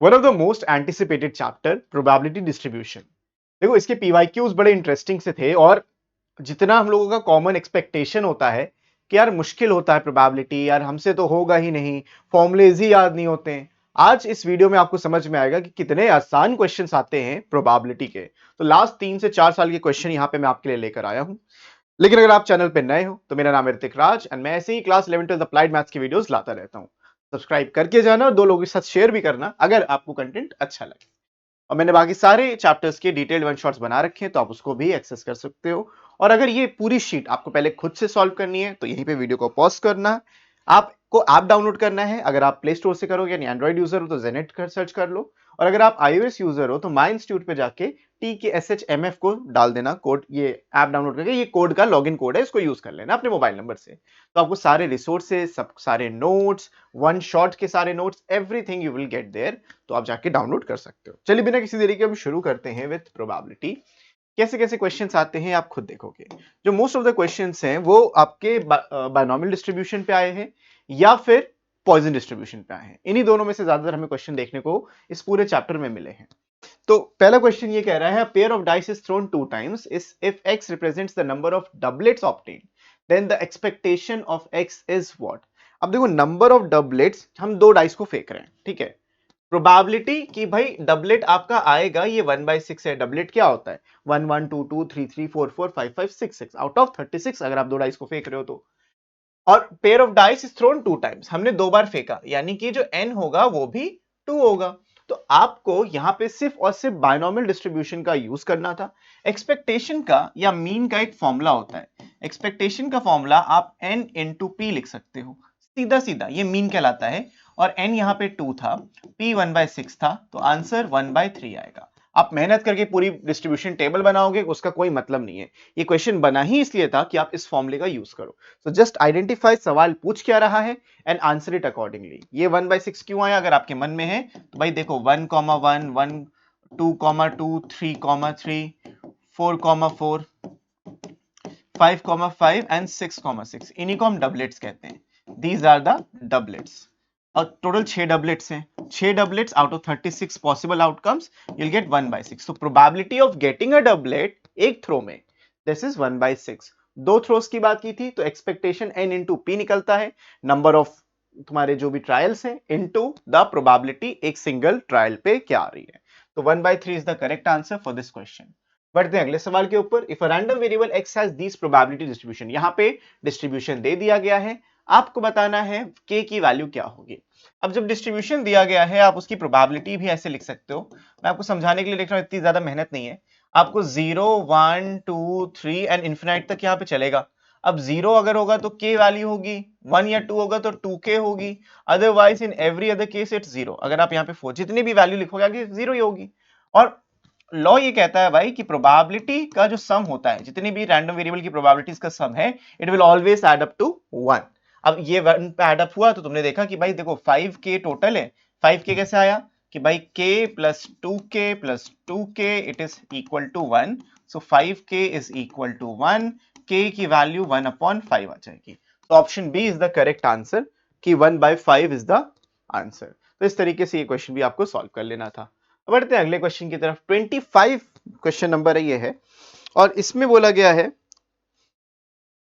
One of the most anticipated chapter probability distribution. देखो इसके PYQs बड़े इंटरेस्टिंग से थे और जितना हम लोगों का कॉमन एक्सपेक्टेशन होता है कि यार मुश्किल होता है प्रोबेबिलिटी, यार हमसे तो होगा ही नहीं, फॉर्मूलेज ही याद नहीं होते हैं। आज इस वीडियो में आपको समझ में आएगा कि कितने आसान क्वेश्चंस आते हैं प्रोबेबिलिटी के। तो लास्ट 3 से 4 साल के क्वेश्चन यहां पे मैं आपके लिए लेकर आया हूं। लेकिन अगर आप चैनल पे नए हो तो मेरा नाम है ऋतिक राज एंड मैं ऐसे ही क्लास 11 12 अप्लाइड मैथ्स की वीडियोस लाता रहता हूं। सब्सक्राइब करके जाना और 2 लोगों के साथ शेयर भी करना अगर आपको कंटेंट अच्छा लगे। और मैंने बाकी सारे चैप्टर्स के डिटेल्ड वन शॉट्स बना रखे हैं तो आप उसको भी एक्सेस कर सकते हो। और अगर ये पूरी शीट आपको पहले खुद से सॉल्व करनी है तो यहीं पे वीडियो को पॉज करना। आपको ऐप डाउनलोड करना है, अगर आप प्ले स्टोर से करोगे यानी एंड्रॉइड यूजर हो तो जेनेट कर सर्च कर लो, और अगर आप iOS यूजर हो तो माई इंस्टीट्यूट पे जाके TKSHMF को डाल देना कोड, ये ऐप डाउनलोड करके ये कोड का लॉगिन कोड है, इसको यूज कर लेना अपने मोबाइल नंबर से। तो आपको सारे रिसोर्सेज, सब सारे नोट्स, वन शॉट के सारे notes, everything you will get there. तो आप जाके डाउनलोड कर सकते हो। चलिए बिना किसी देरी के हम शुरू करते हैं विद प्रोबेबिलिटी। कैसे कैसे क्वेश्चंस आते हैं आप खुद देखोगे। जो मोस्ट ऑफ द क्वेश्चंस हैं वो आपके बायनॉमियल डिस्ट्रीब्यूशन पे आए हैं या फिर पॉइजन डिस्ट्रीब्यूशन पे आए हैं। इन्हीं दोनों में से ज्यादातर हमें क्वेश्चन देखने को इस पूरे चैप्टर में मिले हैं। तो पहला क्वेश्चन ये कह रहा है pair of dice is thrown 2 times if x represents the number of doublets obtained then the expectation of x is what. अब देखो नंबर ऑफ डबलेट्स, हम 2 डाइस को फेंक रहे हैं, ठीक है। प्रोबेबिलिटी कि भाई डबलेट आपका आएगा ये 1/6 है। डबलेट क्या होता है? 1 1 2 2 3 3 4 4 5 5 6 6 आउट ऑफ 36 अगर आप 2 डाइस को फेंक रहे हो तो। और pair of dice is thrown 2 times, हमने 2 बार फेंका यानी कि जो n होगा वो भी 2 होगा। तो आपको यहां पे सिर्फ और सिर्फ बायनॉमियल डिस्ट्रीब्यूशन का यूज करना था। एक्सपेक्टेशन का या मीन का एक फॉर्मूला होता है। एक्सपेक्टेशन का फॉर्मूला आप n इंटू p लिख सकते हो, सीधा सीधा ये मीन कहलाता है। और n यहाँ पे 2 था, p 1/6 था, तो आंसर 1/3 आएगा। आप मेहनत करके पूरी डिस्ट्रीब्यूशन टेबल बनाओगे उसका कोई मतलब नहीं है। ये क्वेश्चन बना ही इसलिए था कि आप इस फॉर्मूले का यूज करो। So just identify सवाल पूछ क्या रहा है and answer it accordingly। ये 1/6 क्यों आया अगर आपके मन में है तो भाई देखो 1,1 1 2,2 3,3 4,4 5,5 एंड 6,6, इन्हीं को हम डबलेट्स कहते हैं। These are the doublets. और टोटल 6 डबलेट्स हैं। 6 doublets out of 36 possible outcomes you'll get 1/6। तो probability of getting a doublet एक थ्रो में दिस इज 1/6। 2 थ्रोस की बात की थी तो एक्सपेक्टेशन n इंटू पी निकलता है, नंबर ऑफ तुम्हारे जो भी ट्रायल्स हैं इंटू द प्रोबेबिलिटी एक सिंगल ट्रायल पे क्या आ रही है। तो 1/3 is the correct answer for this question. बढ़ते हैं अगले सवाल के ऊपर। If a random variable x has this probability distribution, यहां पे डिस्ट्रीब्यूशन दे दिया गया है, आपको बताना है k की वैल्यू क्या होगी। अब जब डिस्ट्रीब्यूशन दिया गया है आप उसकी प्रोबेबिलिटी भी ऐसे लिख सकते हो। मैं आपको समझाने के लिए लिख रहा हूं, इतनी ज्यादा मेहनत नहीं है। आपको 0 1 2 3 एंड इन्फिनाइट तक यहाँ पे चलेगा। अब 0 अगर होगा तो k वैल्यू होगी, 1 या 2 होगा तो 2k होगी, otherwise in every other case it's 0। अगर आप यहाँ पे 4 जितनी भी वैल्यू लिखोगे आगे 0 ही होगी। और लॉ ये कहता है भाई कि प्रोबेबिलिटी का जो सम होता है, जितनी भी रैंडम वेरिएबल की प्रोबेबिलिटीज का सम है, it will always add up to 1। अब ये 1 पे ऐड अप हुआ तो तुमने देखा कि भाई देखो 5k टोटल है। 5k कैसे आया कि भाई k plus 2k plus 2k it is equal to 1। So 5k is equal to 1, k की वैल्यू 1/5 आ जाएगी। तो option B is the correct answer कि 1/5 इज द आंसर। तो इस तरीके से ये क्वेश्चन भी आपको सॉल्व कर लेना था। बढ़ते हैं अगले क्वेश्चन की तरफ। 25 क्वेश्चन नंबर ये है और इसमें बोला गया है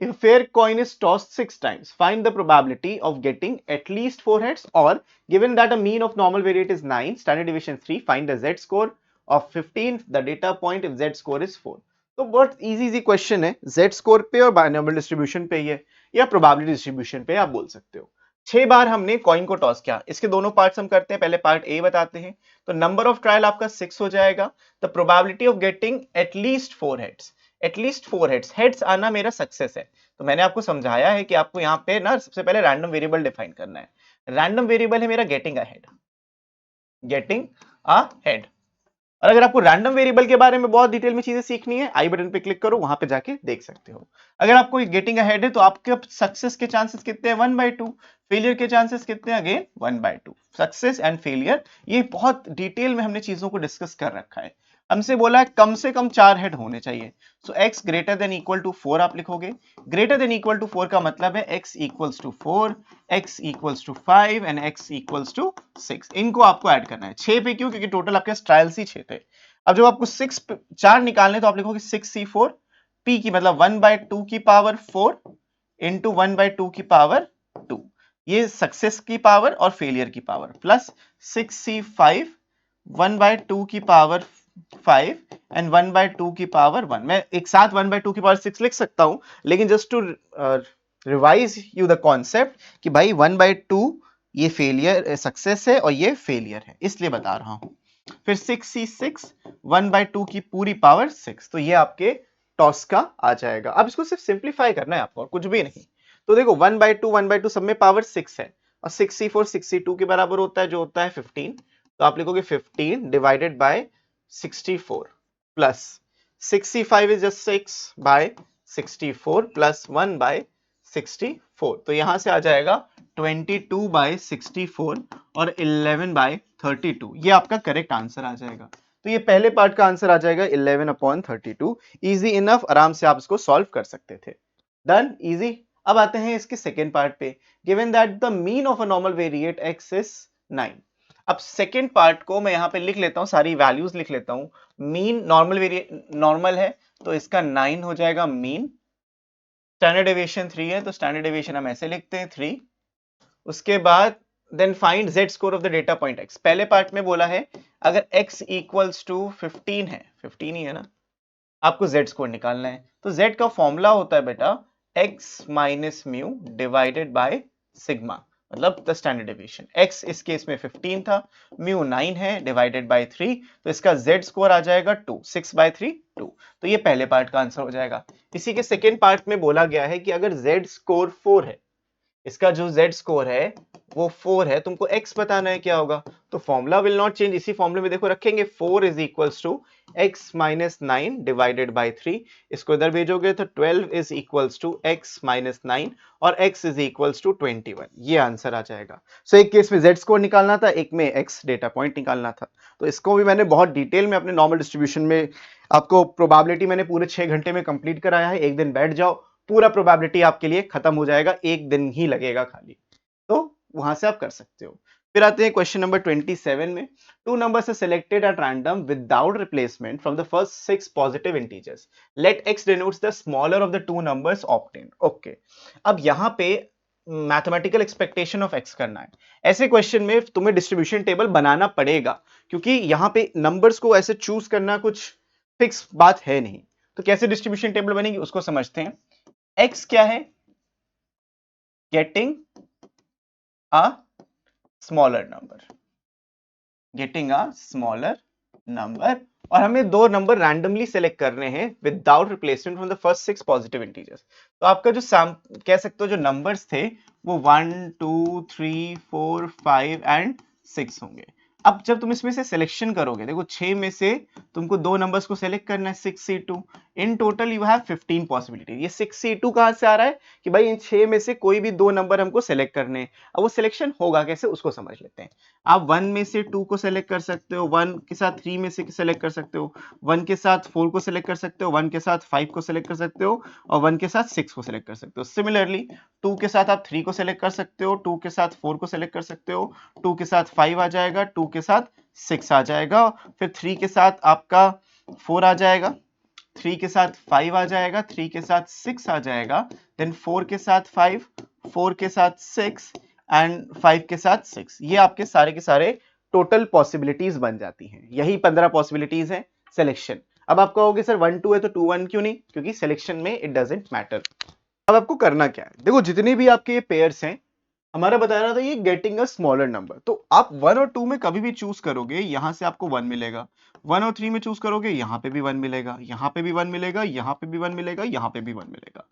if a fair coin is tossed 6 times find the probability of getting at least 4 heads, or given that a mean of normal variate is 9, standard deviation 3, find the z score of 15, the data point if z score is 4। तो बहुत easy question है, z score पे और binomial distribution पे है या probability distribution पे आप बोल सकते हो। 6 बार हमने कॉइन को टॉस किया। इसके दोनों पार्ट्स हम करते हैं, पहले पार्ट ए बताते हैं। तो नंबर ऑफ ट्रायल आपका 6 हो जाएगा। The probability of getting at least 4 heads, at least 4 heads, heads आना मेरा सक्सेस है। तो मैंने आपको समझाया है कि आपको यहाँ पे ना सबसे पहले रैंडम वेरिएबल डिफाइन करना है। रैंडम वेरिएबल है मेरा getting a head, getting a head. और अगर आपको रैंडम वेरिएबल के बारे में बहुत डिटेल में चीजें सीखनी है, आई बटन पे क्लिक करो, वहां पे जाके देख सकते हो। अगर आपको गेटिंग अहेड है तो आपके सक्सेस के चांसेस कितने हैं? 1/2। फेलियर के चांसेस कितने हैं? अगेन 1/2। सक्सेस एंड फेलियर ये बहुत डिटेल में हमने चीजों को डिस्कस कर रखा है। हमसे बोला है कम से कम 4 हेड होने चाहिए। So x greater than equal to 4 आप लिखोगे। ग्रेटर देन इक्वल टू 4 का मतलब है x equals to 4, x equals to 5 and x equals to 6। इनको आपको ऐड करना है। 6 पे क्यों? क्योंकि टोटल आपके ट्रायल्स ही 6 थे। अब जब आपको 4 निकालने तो आप लिखोगे 6c4 p की मतलब 1/2 की पावर 4 इंटू 1/2 की पावर 2, ये सक्सेस की पावर और फेलियर की पावर, प्लस 6c5 1/2 की पावर 5 एंड 1/2 की पावर 1। मैं एक साथ 1/2 की पावर 6 लिख सकता हूं, लेकिन just to revise you the concept कि भाई 1/2 ये फेलियर सक्सेस है और ये फेलियर है, इसलिए बता रहा हूं। फिर 6c6 1/2 की पूरी पावर 6, तो ये आपके टॉस का आ जाएगा। अब इसको सिर्फ सिंप्लीफाई करना है आपको और कुछ भी नहीं। तो देखो 1/2 सब में पावर 6 है और 6c4 6c2 के बराबर होता है, जो होता है 15। तो आप लिखोगे 15 divided by 64 plus 6c5 is just 6 by 64 plus 1 by 64। तो यहां से आ जाएगा 22 बाय 64 और 11 बाय 32। ये आपका करेक्ट आंसर आ जाएगा। तो ये पहले पार्ट का आंसर आ जाएगा 11/32। इजी इनफ, आराम से आप इसको सॉल्व कर सकते थे। Done, easy. अब आते हैं इसके सेकेंड पार्ट पे। Given that the mean of a normal variate x is 9। अब सेकेंड पार्ट को मैं यहां पे लिख लेता हूं, सारी वैल्यूज लिख लेता हूं। मीन नॉर्मल वेरिएट नॉर्मल है तो इसका 9 हो जाएगा मीन। स्टैंडर्ड डेविएशन 3 है तो स्टैंडर्ड डेविएशन हम ऐसे लिखते हैं 3। उसके बाद then find z score of the data point x। पहले पार्ट में बोला है अगर x इक्वल्स टू 15 है, 15 ही है ना, आपको z स्कोर निकालना है। तो z का फॉर्मूला होता है बेटा x minus mu divided by sigma, मतलब द स्टैंडर्ड डेविएशन। x इस केस में 15 था, म्यू 9 है, डिवाइडेड बाय 3, तो इसका z स्कोर आ जाएगा 2, 6/3 2। तो ये पहले पार्ट का आंसर हो जाएगा। इसी के सेकेंड पार्ट में बोला गया है कि अगर z स्कोर 4 है, इसका जो z स्कोर है वो 4 है, तुमको x बताना है क्या होगा। तो फॉर्मूला विल नॉट चेंज, इसी फॉर्मूले में देखो रखेंगे 4 is equals to x minus 9 divided by 3। इसको इधर भेजोगे तो 12 is equals to x minus 9 और x इज इक्वल्स टू 21। ये आंसर आ जाएगा। सो एक केस में z स्कोर निकालना था, एक में x डेटा पॉइंट निकालना था। तो इसको भी मैंने बहुत डिटेल में अपने नॉर्मल डिस्ट्रीब्यूशन में, आपको प्रोबेबिलिटी मैंने पूरे 6 घंटे में कंप्लीट कराया है। एक दिन बैठ जाओ, पूरा प्रोबेबिलिटी आपके लिए खत्म हो जाएगा, एक दिन ही लगेगा खाली। तो वहां से आप कर सकते हो। फिर आते हैं क्वेश्चन नंबर 27 में। Two numbers are selected at random without replacement from the first 6 positive integers. Let x denotes the smaller of the two numbers obtained. Okay, अब यहां पे मैथमेटिकल एक्सपेक्टेशन ऑफ x करना है। ऐसे क्वेश्चन में तुम्हें distribution table बनाना पड़ेगा, क्योंकि यहां पे नंबर्स को ऐसे चूज करना कुछ फिक्स बात है नहीं। तो कैसे डिस्ट्रीब्यूशन टेबल बनेगी उसको समझते हैं। x क्या है? Getting a smaller number, getting a smaller number. और हमें दो नंबर रैंडमली सेलेक्ट करने हैं without replacement from the first 6 positive integers. तो आपका जो कह सकते हो जो नंबर्स थे वो 1 2 3 4 5 एंड 6 होंगे। अब जब तुम इसमें से सिलेक्शन करोगे, देखो 6 में से तुमको दो नंबर्स को सेलेक्ट करना है, 6c2। In total you have 15 possibility. ये 6c2 कहां से आ रहा है कि भाई इन 6 में से कोई भी दो नंबर हमको सेलेक्ट करने हैं। अब वो सिलेक्शन होगा कैसे उसको समझ लेते हैं। आप 1 में से 2 को सेलेक्ट कर सकते हो, 1 के साथ 3 में से सेलेक्ट कर सकते हो, 1 के साथ 4 को सेलेक्ट कर सकते हो, 1 के साथ 5 को सेलेक्ट कर सकते हो और 1 के साथ 6 को सेलेक्ट कर सकते हो। सिमिलरली 2 के साथ आप 3 को सेलेक्ट कर सकते हो, 2 के साथ 4 को सेलेक्ट कर सकते हो, 2 के साथ 5 आ जाएगा, 2 के साथ 6 आ जाएगा, फिर 3 के साथ आपका 4 आ जाएगा, 3 के साथ 5 आ जाएगा, 3 के साथ 6 आ जाएगा, देन 4 के साथ 5, 4 के साथ 6 एंड 5 के साथ 6। ये आपके सारे के सारे टोटल पॉसिबिलिटीज बन जाती हैं। यही 15 पॉसिबिलिटीज हैं सिलेक्शन। अब आप कहोगे सर 1 2 है तो 2 1 क्यों नहीं? क्योंकि सिलेक्शन में इट डजंट मैटर। अब आपको करना क्या है, देखो जितने भी आपके पेयर्स हैं, हमारा बता रहा था ये गेटिंग अ स्मॉलर नंबर। तो आप 1 और 2 में कभी भी चूज करोगे, यहां से आपको 1 मिलेगा। 1 और 3 में चूज करोगे, यहां पे भी 1 मिलेगा, यहां पे भी 1 मिलेगा, यहां पे भी 1 मिलेगा, यहां पे भी 1 मिलेगा।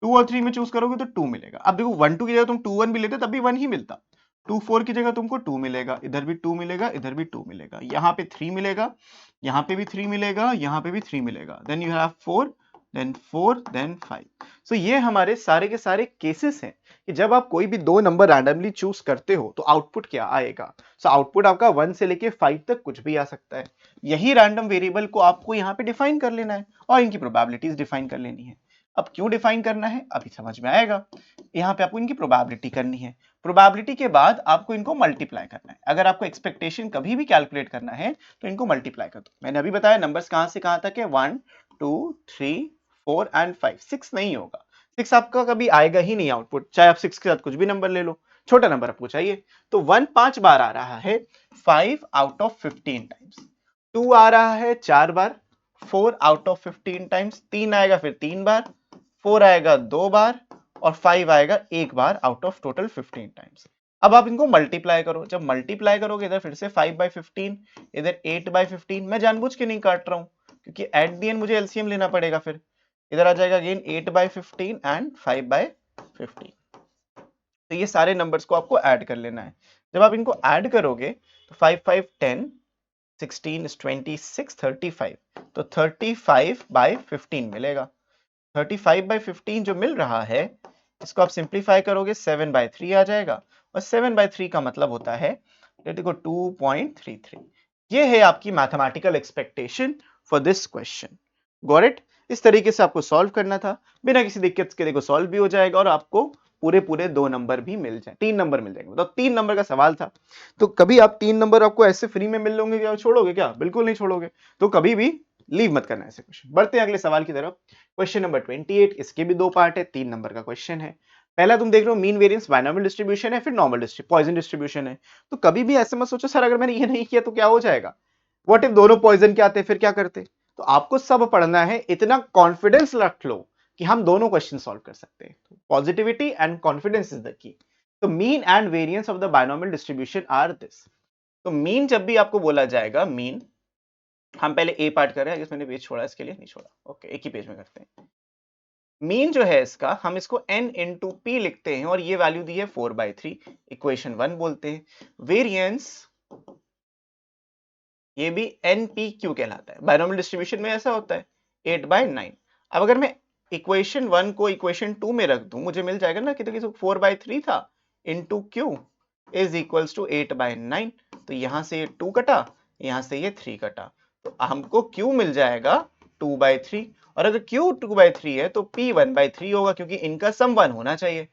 2 और 3 में चूज करोगे तो 2 मिलेगा। अब देखो 1 2 की जगह तुम 2 1 भी लेते तब भी 1 ही मिलता। 2 4 की जगह तुमको 2 मिलेगा, इधर भी 2 मिलेगा, इधर भी 2 मिलेगा, यहाँ पे 3 मिलेगा, यहाँ पे भी 3 मिलेगा, यहाँ पे भी 3 मिलेगा, then you have 4, then 4 then 5। So ये हमारे सारे के सारे केसेस हैं कि जब आप कोई भी दो नंबर रैंडमली चूज करते हो तो आउटपुट क्या आएगा। सो आउटपुट आपका 1 से लेके 5 तक कुछ भी आ सकता है। यही रैंडम वेरिएबल को आपको यहाँ पे डिफाइन कर लेना है और इनकी प्रोबेबिलिटीज डिफाइन कर लेनी है। अब क्यों डिफाइन करना है अभी समझ में आएगा। यहाँ पे आपको इनकी प्रोबेबिलिटी करनी है, प्रोबेबिलिटी के बाद आपको इनको मल्टीप्लाई करना है। अगर आपको एक्सपेक्टेशन कभी भी कैलकुलेट करना है तो इनको मल्टीप्लाई कर दो। मैंने अभी बताया नंबर्स कहां से कहां तक है, 1 2 3 4 एंड 5। 6 नहीं होगा, 6 आपका कभी आएगा ही नहीं आउटपुट, चाहे आप 6 के साथ कुछ भी नंबर ले लो, छोटा नंबर आपको चाहिए। तो 1 5 बार आ रहा है 5 आउट ऑफ 15 टाइम्स, 2 आ रहा है 4 बार 4 आउट ऑफ 15 टाइम्स, 3 आएगा फिर 3 बार, 4 आएगा 2 बार और 5 आएगा 1 बार आउट ऑफ टोटल 15 टाइम्स। अब आप इनको मल्टीप्लाई करो, जब मल्टीप्लाई करोगे इधर फिर से 5/15 इधर 8/15। मैं जानबूझ के नहीं काट रहा हूं क्योंकि एट द एंड मुझे एलसीएम लेना पड़ेगा। फिर इधर आ जाएगा अगेन 8/15 एंड 5/15। तो ये सारे नंबर्स को आपको ऐड कर लेना है। जब आप इनको ऐड करोगे तो 5 5 10 16 is 26 35, तो 35/15 मिलेगा। 35/15 जो मिल रहा है इसको आप सिंप्लीफाई करोगे 7/3 आ जाएगा और 7/3 का मतलब होता है देखो 2.33। ये है आपकी mathematical expectation for this question. Got it. इस तरीके से आपको सॉल्व करना था, बिना किसी दिक्कत के देखो सॉल्व भी हो जाएगा और आपको पूरे पूरे 2 नंबर भी मिल जाए, 3 नंबर मिल जाएंगे। मतलब 3 नंबर का सवाल था तो कभी आप 3 नंबर आपको ऐसे फ्री में मिल लोगे क्या छोड़ोगे क्या? बिल्कुल नहीं छोड़ोगे। तो कभी भी लीव मत करना ऐसे क्वेश्चन। बढ़ते हैं अगले सवाल की तरफ। क्वेश्चन नंबर 28, इसके भी 2 पार्ट है, 3 नंबर का क्वेश्चन है। पहला तुम देख रहे हो मीन वेरिएंस बायनॉमियल डिस्ट्रीब्यूशन है, फिर नॉर्मल पॉइजन डिस्ट्रीब्यूशन है। तो कभी भी ऐसे मत सोचो सर अगर मैंने ये नहीं किया तो क्या हो जाएगा, व्हाट इफ दोनों पॉइजन के आते फिर क्या करते। तो आपको सब पढ़ना है, इतना कॉन्फिडेंस रख लो कि हम दोनों क्वेश्चन सॉल्व कर सकते हैं। Positivity and confidence is the key. तो mean and variance of the binomial distribution are this. तो मीन जब भी आपको बोला जाएगा, मीन हम पहले ए पार्ट कर रहे हैं, मैंने पेज छोड़ा इसके लिए नहीं छोड़ा, ओके एक ही पेज में करते हैं। मीन जो है इसका हम इसको n इंटू पी लिखते हैं और ये वैल्यू दी है 4/3, इक्वेशन 1 बोलते हैं। वेरिएंस ये भी NPQ कहलाता है, बायनॉमियल डिस्ट्रीब्यूशन में ऐसा होता है 8/9। अब अगर मैं इक्वेशन 1 को इक्वेशन 2 में रख दूं मुझे मिल जाएगा ना कि 4/3 था into Q is equals to 8/9। तो यहां से ये 2 कटा, यहां से ये 3 कटा, तो हमको Q मिल जाएगा 2/3। और अगर Q 2/3 है तो P 1/3 होगा क्योंकि इनका सम 1 होना चाहिए।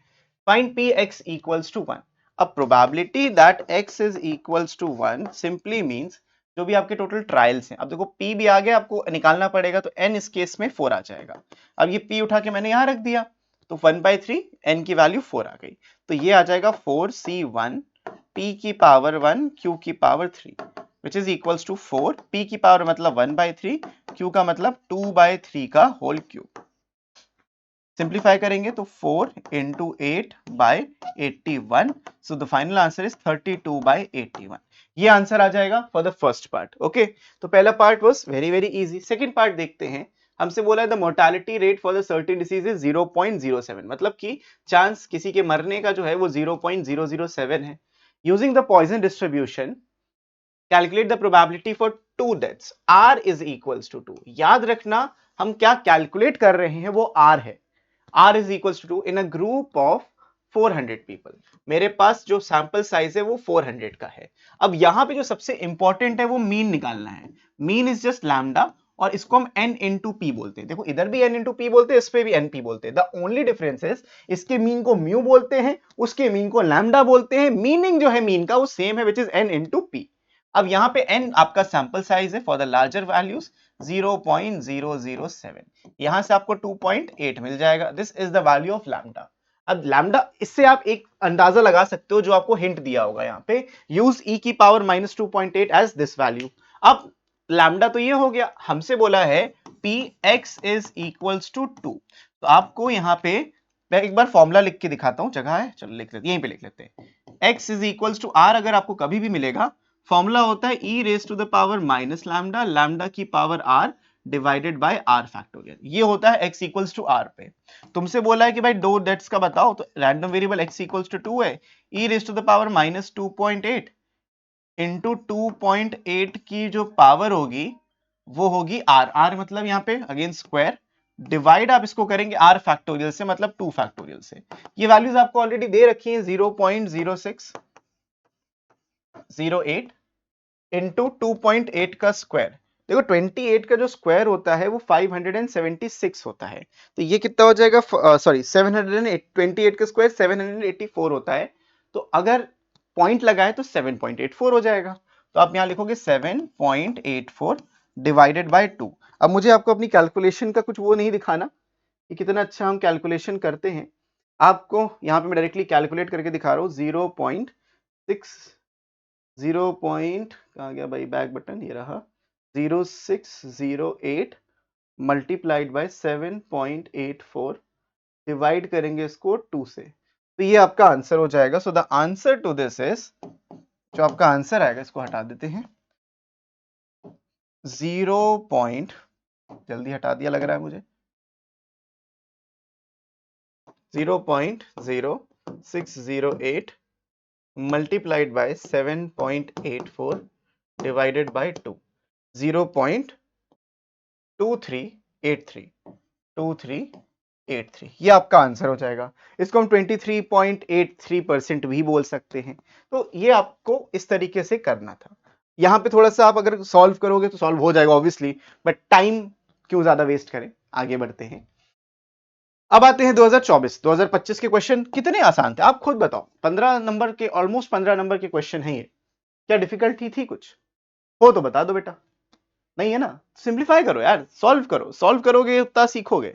Find Px equals to 1। अब probability that x is equals to 1 simply means जो भी आपके टोटल ट्रायल्स हैं, अब देखो P भी आ गया, आपको निकालना पड़ेगा तो n इस केस में 4 आ जाएगा। अब ये P उठा के मैंने यहां रख दिया तो 1/3 n की वैल्यू 4 आ गई, तो ये आ जाएगा 4C1 P की पावर 1 Q की power 3 which is equals to 4। P की पावर मतलब 1/3, Q का मतलब 2/3 का होल क्यूब। सिंप्लीफाई करेंगे तो 4 into 8/81, so the final answer is 32/81। ये आंसर आ जाएगा for the first part. Okay, तो पहला part was very very easy. Second part देखते हैं। हमसे बोला है the mortality rate for the certain disease is 0.07, मतलब कि चांस किसी के मरने का जो है वो 0.007 है। Using the Poisson distribution calculate the probability for 2 deaths, R is equals to 2। याद रखना हम क्या कैलकुलेट कर रहे हैं वो R है। R is equals to 2 in a group of 400 people। मेरे पास जो सैंपल साइज है वो 400 का है। अब यहां पे जो सबसे इंपॉर्टेंट है वो मीन निकालना है। मीन इज जस्ट लैम्डा और इसको हम n इंटू पी बोलते हैं। देखो इधर भी n इंटू पी बोलते हैं, इस पे भी n p बोलते हैं। द ओनली डिफरेंस इज इसके मीन को म्यू बोलते हैं, उसके मीन को लैम्डा बोलते हैं। मीनिंग जो है मीन का वो सेम है, which is n into P. अब यहां पे n आपका सैंपल साइज है फॉर द लार्जर वैल्यूज 0.007, यहां से आपको 2.8 मिल जाएगा। This is the value of lambda. अब लैम्डा, इससे आप एक अंदाजा लगा सकते हो जो आपको हिंट दिया होगा यहाँ पे, यूज e की पावर -2.8 एज दिस वैल्यू। अब लैम्डा तो ये हो गया, हमसे बोला है px इज इक्वल्स टू 2। तो आपको यहाँ पे मैं एक बार फॉर्मूला लिख के दिखाता हूं, जगह है चलो लिख लेते, यहीं पे लिख लेते हैं। x is equals to r अगर आपको कभी भी मिलेगा, फॉर्मूला होता है e raise to the power minus lambda, lambda की power r divided by r factorial. ये होता है x इक्वल्स टू r पे। तुमसे बोला है कि भाई दो डेट्स का बताओ, तो random variable x equals to 2 है, e raise to the power -2.8 into 2.8 की जो पावर होगी वो होगी r। r मतलब यहाँ पे अगेन स्क्वायर डिवाइड आप इसको करेंगे r फैक्टोरियल से, मतलब 2 फैक्टोरियल से। ये वैल्यूज आपको ऑलरेडी दे रखी हैं, 0.0608 इंटू 2.8 का स्क्वायर। देखो 28 का जो स्क्वायर होता है वो 576 होता है, तो ये कितना हो जाएगा, सॉरी 728 का स्क्वायर 784 होता है, तो अगर पॉइंट लगाए तो 7.84 हो जाएगा। तो आप यहां लिखोगे 7.84 डिवाइडेड बाय 2। अब मुझे आपको अपनी कैलकुलेशन का कुछ वो नहीं दिखाना कि कितना अच्छा हम कैलकुलेशन करते हैं, आपको यहाँ पे मैं डायरेक्टली कैलकुलेट करके दिखा रहा हूँ। 0.6 कहाँ गया भाई, बैक बटन, ये रहा, 0608 मल्टीप्लाइड बाय 7.84 डिवाइड करेंगे इसको 2 से, तो ये आपका आंसर हो जाएगा। So the answer to this is, जो आपका आंसर आएगा, इसको हटा देते हैं, 0. जल्दी हटा दिया लग रहा है मुझे, 0.0608 multiplied by 7.84 divided by 2, 0.2383 ये आपका आंसर हो जाएगा। इसको हम 23.83% भी बोल सकते हैं। तो ये आपको इस तरीके से करना था। यहां पे थोड़ा सा आप अगर सॉल्व करोगे तो सॉल्व हो जाएगा ऑब्वियसली, बट टाइम क्यों ज्यादा वेस्ट करें, आगे बढ़ते हैं। अब आते हैं 2024 2025 के क्वेश्चन कितने आसान थे आप खुद बताओ। 15 नंबर के, ऑलमोस्ट 15 नंबर के क्वेश्चन हैं ये। क्या डिफिकल्टी थी कुछ? हो तो बता दो बेटा, नहीं है ना, सिंप्लीफाई करो यार, सॉल्व करो, सॉल्व करोगे उतना सीखोगे।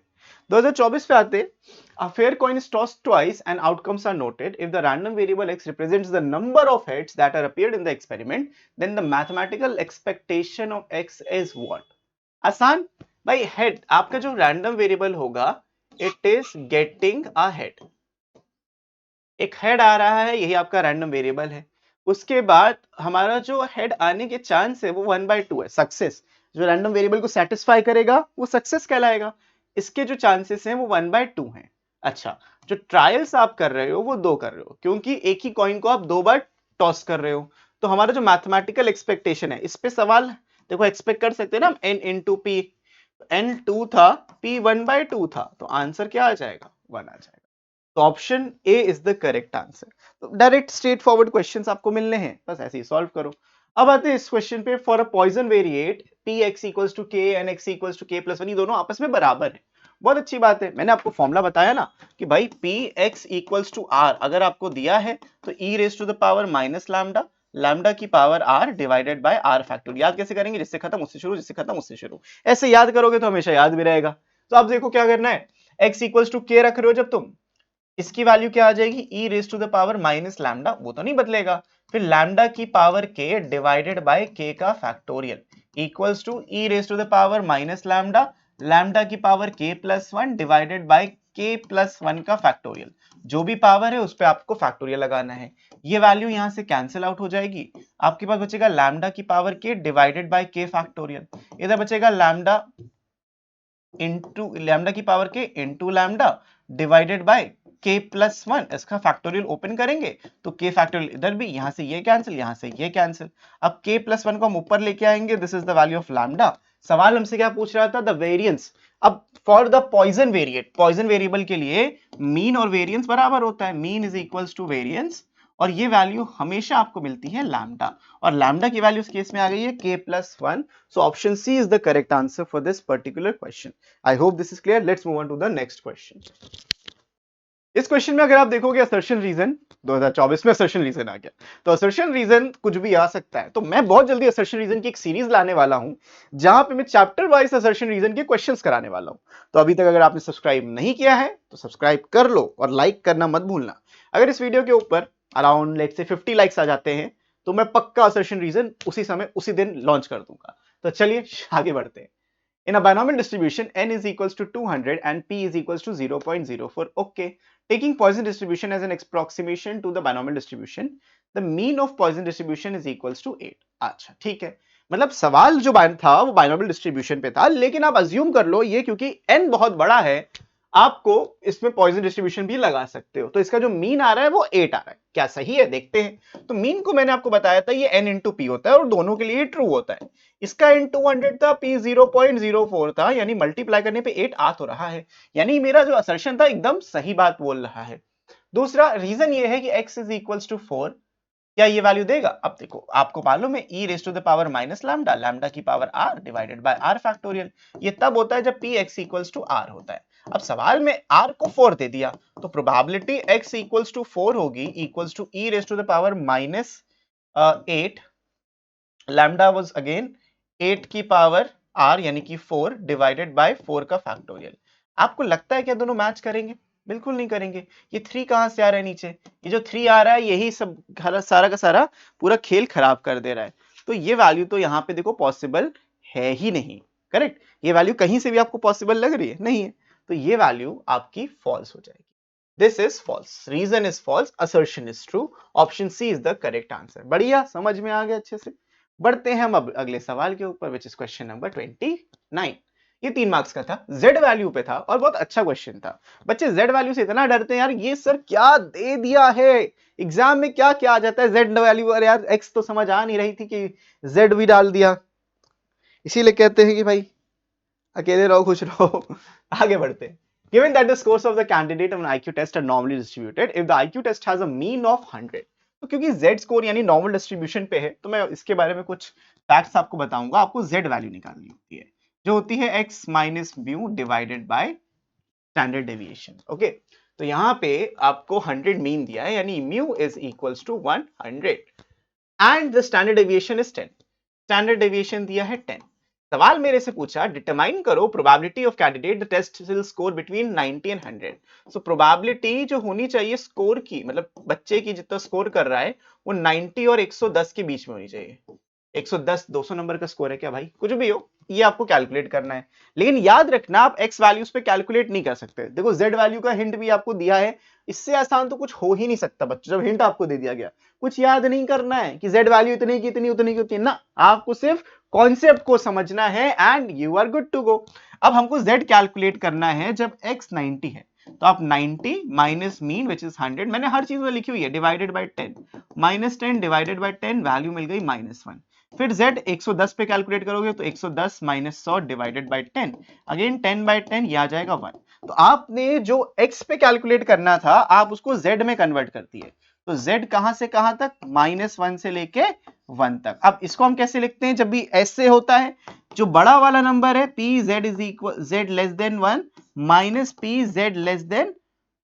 2024 पे आते, a fair coin is tossed twice and outcomes are noted. If the random variable x represents the number of heads that are appeared in the experiment, then the mathematical expectation of x is what? आसान भाई, head आपका जो random variable होगा, it is getting a head, एक head आ रहा है, यही आपका रैंडम वेरिएबल है। उसके बाद हमारा जो हेड आने के चांस है वो 1/2 है, सक्सेस। जो रैंडम वेरिएबल को सेटिस्फाई करेगा वो सक्सेस कहलाएगा। इसके जो चांसेस हैं वो 1/2 हैं। अच्छा, जो ट्रायल्स आप कर रहे हो वो 2 कर रहे हो, क्योंकि एक ही कॉइन को आप 2 बार टॉस कर रहे हो। तो हमारा जो मैथमेटिकल एक्सपेक्टेशन है, इस पे सवाल देखो, एक्सपेक्ट कर सकते हैं ना n इंटू पी, n 2 था, p 1/2 था, तो आंसर क्या आ जाएगा, 1 आ जाएगा। तो option A is the correct answer. तो डायरेक्ट स्ट्रेट फॉरवर्ड क्वेश्चंस आपको मिलने हैं, बस ऐसे ही सॉल्व करो। अब आते हैं इस क्वेश्चन पे, for a Poisson variate P x equals to K and X equals to K plus 1, ये दोनों आपस में बराबर है। बहुत अच्छी बात है, मैंने आपको फॉर्मूला बताया ना कि भाई p x equals to r अगर आपको दिया है तो e raise to the power minus lambda, lambda की power r divided by r factor. याद कैसे करेंगे, जिससे खत्म उससे शुरू, जिससे खत्म उससे शुरू, ऐसे याद करोगे तो हमेशा याद भी रहेगा। तो आप देखो क्या करना है, एक्स इक्वल्स टू के रख रहे हो जब तुम, इसकी वैल्यू क्या आ जाएगी, e raise to the power minus lambda, वो तो नहीं बदलेगा, फिर लैम्डा की power k divided by k का factorial equals to e raise to the power minus lambda, lambda की power k plus 1 divided by k plus 1 का factorial. जो भी पावर है उस पे आपको फैक्टोरियल लगाना है। ये वैल्यू यहां से कैंसिल आउट हो जाएगी, आपके पास बचेगा लैम्डा की power k divided by k factorial, इधर बचेगा लैम्डा इंटू लैम्डा की पावर के into lambda divided by k plus 1, इसका फैक्टोरियल ओपन करेंगे तो k फैक्टोरियल इधर भी, यहां से ये कैंसिल, यहां से ये कैंसिल। अब k प्लस 1 को हम ऊपर लेके आएंगे, this is the value of lambda. सवाल हमसे क्या पूछ रहा था, द वेरिएंस। अब for the Poisson variate, Poisson variable के लिए मीन और वेरिएंस बराबर होता है, mean is equals to variance, और ये वैल्यू हमेशा आपको मिलती है लैम्डा, और लैम्डा की वैल्यू इस केस में आ गई है k plus 1। So option C is the correct answer for this particular question. I hope this is clear. Let's move on to the next question. इस क्वेश्चन में अगर आप देखोगे असर्शन रीजन, 2024 में असर्शन रीजन आ गया, तो असर्शन रीजन कुछ भी आ सकता है। तो मैं बहुत जल्दी असर्शन रीजन की एक सीरीज लाने वाला हूं, जहां पे मैं चैप्टर वाइज असर्शन रीजन के क्वेश्चंस कराने वाला हूं। तो अभी तक अगर आपने सब्सक्राइब नहीं किया है तो सब्सक्राइब कर लो और लाइक करना मत भूलना। अगर इस वीडियो के ऊपर अराउंड लेट्स से 50 लाइक्स आ जाते हैं तो मैं पक्का असर्शन रीजन उसी समय उसी दिन लॉन्च कर दूंगा। तो चलिए आगे बढ़ते हैं। In a binomial distribution, n is equals to 200 and p is equals to 0.04. Okay. Taking Poisson distribution as an approximation to the binomial distribution, the mean of Poisson distribution is equals to 8. अच्छा ठीक है, मतलब सवाल जो था वो binomial distribution पे था, लेकिन आप अज्यूम कर लो ये क्योंकि n बहुत बड़ा है, आपको इसमें पॉइजन डिस्ट्रीब्यूशन भी लगा सकते हो। तो इसका जो मीन आ रहा है वो 8 आ रहा है, क्या सही है? देखते हैं। तो मीन को मैंने आपको बताया था ये n इंटू पी होता है और दोनों के लिए ट्रू होता है। इसका n 200 था, p 0.04 था, यानी मल्टीप्लाई करने पे 8 आ तो रहा है, यानी मेरा जो असर्शन था एकदम सही बात बोल रहा है। दूसरा रीजन ये है कि x इज इक्वल्स टू 4, क्या ये वैल्यू देगा? अब देखो, आपको मालूम है e raise to the power minus lambda, lambda की power r divided by r factorial. ये तब होता है जब p x equals to r होता है। अब सवाल में r को 4 दे दिया, तो प्रोबेबिलिटी x इक्वल्स टू 4 होगी equals to e raise to the power minus 8, lambda was again 8 की पावर r यानी कि 4 डिवाइडेड बाय 4 का फैक्टोरियल। आपको लगता है क्या दोनों मैच करेंगे? बिल्कुल नहीं करेंगे। ये 3 कहां से आ रहा है नीचे? ये जो 3 आ रहा है यही सब सारा का सारा पूरा खेल खराब कर दे रहा है। तो ये वैल्यू तो यहाँ पे देखो पॉसिबल है ही नहीं। करेक्ट? ये वैल्यू कहीं से भी आपको पॉसिबल लग रही है? नहीं है। तो ये वैल्यू आपकी फॉल्स हो जाएगी। This is false, reason is false, assertion is true, option C is the correct answer. बढ़िया, समझ में आ गया अच्छे से। बढ़ते हैं हम अब अगले सवाल के ऊपर, विच इज क्वेश्चन नंबर 29। ये 3 मार्क्स का था, z वैल्यू पे था और बहुत अच्छा क्वेश्चन था। बच्चे z वैल्यू से इतना डरते हैं यार, ये सर क्या दे दिया है एग्जाम में, क्या क्या आ जाता है z वैल्यू। अरे यार x तो समझ आ नहीं रही थी कि z भी डाल दिया, इसीलिए कहते हैं कि भाई अकेले रहो खुश रहो। आगे बढ़ते हैं। Given that the scores of the candidate on an IQ test are normally distributed, if the IQ test has a mean of 100, तो क्योंकि Z स्कोर यानी नॉर्मल डिस्ट्रीब्यूशन पे है, तो मैं इसके बारे में कुछ फैक्ट्स आपको बताऊंगा। आपको Z वैल्यू निकालनी होती है, जो होती है x minus mu divided by standard deviation. Okay, तो यहाँ पे आपको 100 मीन दिया है, यानी mu is equals to 100 and the standard deviation is 10। Standard deviation दिया है 10। सवाल मेरे से पूछा डिटरमाइन करो probability of candidate the test will score between 90 and 100। So probability जो होनी चाहिए स्कोर की, मतलब बच्चे की जितना स्कोर कर रहा है वो 90 और 110 के बीच में होनी चाहिए। 110 200 नंबर का स्कोर है क्या भाई? कुछ भी हो, ये आपको कैलकुलेट करना है। लेकिन याद रखना आप x वैल्यूज पे कैलकुलेट नहीं कर सकते। देखो z वैल्यू का हिंट भी आपको दिया है, इससे आसान तो कुछ हो ही नहीं सकता बच्चों। जब हिंट आपको दे दिया गया, कुछ याद नहीं करना है कि z वैल्यू इतनी की इतनी उतनी की उतनी ना, आपको सिर्फ कॉन्सेप्ट को समझना है and you are good to go. अब हमको z कैलकुलेट करना है जब x 90 है, तो आप 90 माइनस मीन विच इज 100, मैंने हर चीज में लिखी हुई है, divided by 10, minus 10 divided by 10, value मिल गई -1। फिर z 110 पे कैलकुलेट करोगे तो 110 minus 100 divided by 10, again 10 by 10, ये आ जाएगा 1। तो आपने जो x पे कैलकुलेट करना था आप उसको z में कन्वर्ट कर दिए। तो z कहां से कहां तक? -1 से लेके 1 तक। अब इसको हम कैसे लिखते हैं? जब भी ऐसे होता है, जो बड़ा वाला नंबर है P Z is equal Z less than 1 minus P Z less than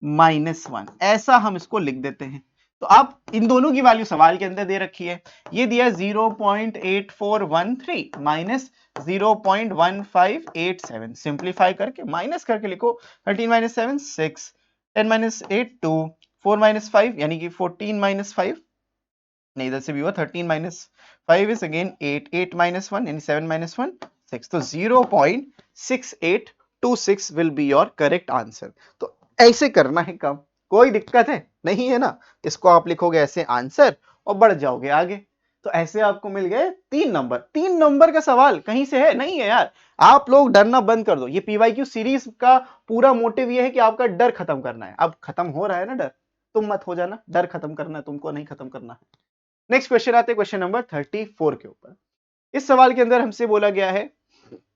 -1, ऐसा हम इसको लिख देते हैं। तो आप इन दोनों की वैल्यू सवाल के अंदर दे रखी है, ये दिया 0.8413 माइनस 0.1587, सिंप्लीफाई करके माइनस करके लिखो, 13 माइनस 7 6, 10 माइनस 8 2, 4 माइनस 5 यानी कि 14 माइनस 5, नहीं इधर से भी हुआ, 13 माइनस 5 इज अगेन 8, 8 माइनस 1 यानी 7 माइनस 1 6, तो 0.6826 will be your correct answer. तो ऐसे करना है काम, कोई दिक्कत है नहीं है ना? इसको आप लिखोगे ऐसे आंसर और बढ़ जाओगे आगे। तो ऐसे आपको मिल गए 3 नंबर। 3 नंबर का सवाल कहीं से है? नहीं है यार। आप लोग डरना बंद कर दो। ये पीवाईक्यू सीरीज का पूरा मोटिव ये है कि आपका डर खत्म करना है। अब खत्म हो रहा है ना डर, तुम मत हो जाना, डर खत्म करना है तुमको, नहीं खत्म करना है। नेक्स्ट क्वेश्चन आते हैं क्वेश्चन नंबर 34 के ऊपर। इस सवाल के अंदर हमसे बोला गया है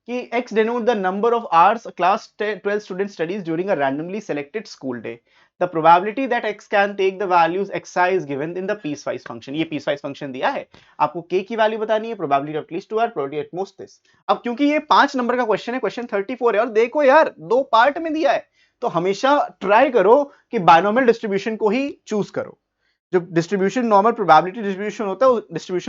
कि x denote the number of hours a class 12 student studies during a randomly selected school day. The probability that x can take the values xi is given in the piecewise function. ये piecewise function दिया है, आपको k की value बतानी है, probability of least 2 r, probability at most this। अब क्योंकि ये 5 नंबर का क्वेश्चन है, क्वेश्चन 34 है, और देखो यार 2 पार्ट में दिया है, तो हमेशा ट्राई करो कि बायनोमियल डिस्ट्रीब्यूशन को ही चूज करो। जो डिस्ट्रीब्यूशन नॉर्मल प्रोबेबिलिटी डिस्ट्रीब्यूशन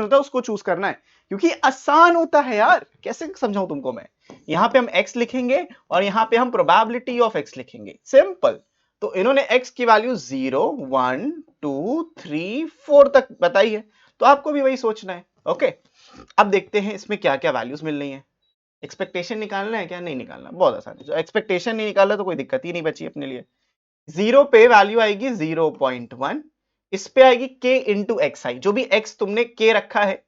होता है उसको चूज करना है, क्योंकि आसान होता है यार। कैसे समझाऊं तुमको मैं? यहां पे हम x लिखेंगे और यहां पे हम प्रोबेबिलिटी ऑफ x लिखेंगे, सिंपल। तो इन्होंने x की वैल्यू 0 1 2 3 4 तक बताई है, तो आपको भी वही सोचना है। ओके, अब देखते हैं इसमें क्या क्या वैल्यूज मिल रही है। एक्सपेक्टेशन निकालना है क्या? नहीं निकालना, बहुत आसान है। जो एक्सपेक्टेशन नहीं निकाला तो कोई दिक्कत ही नहीं बची अपने लिए। 0 पे वैल्यू आएगी 0.1, इस पे आएगी k इंटू एक्स आई, जो भी x तुमने k रखा है,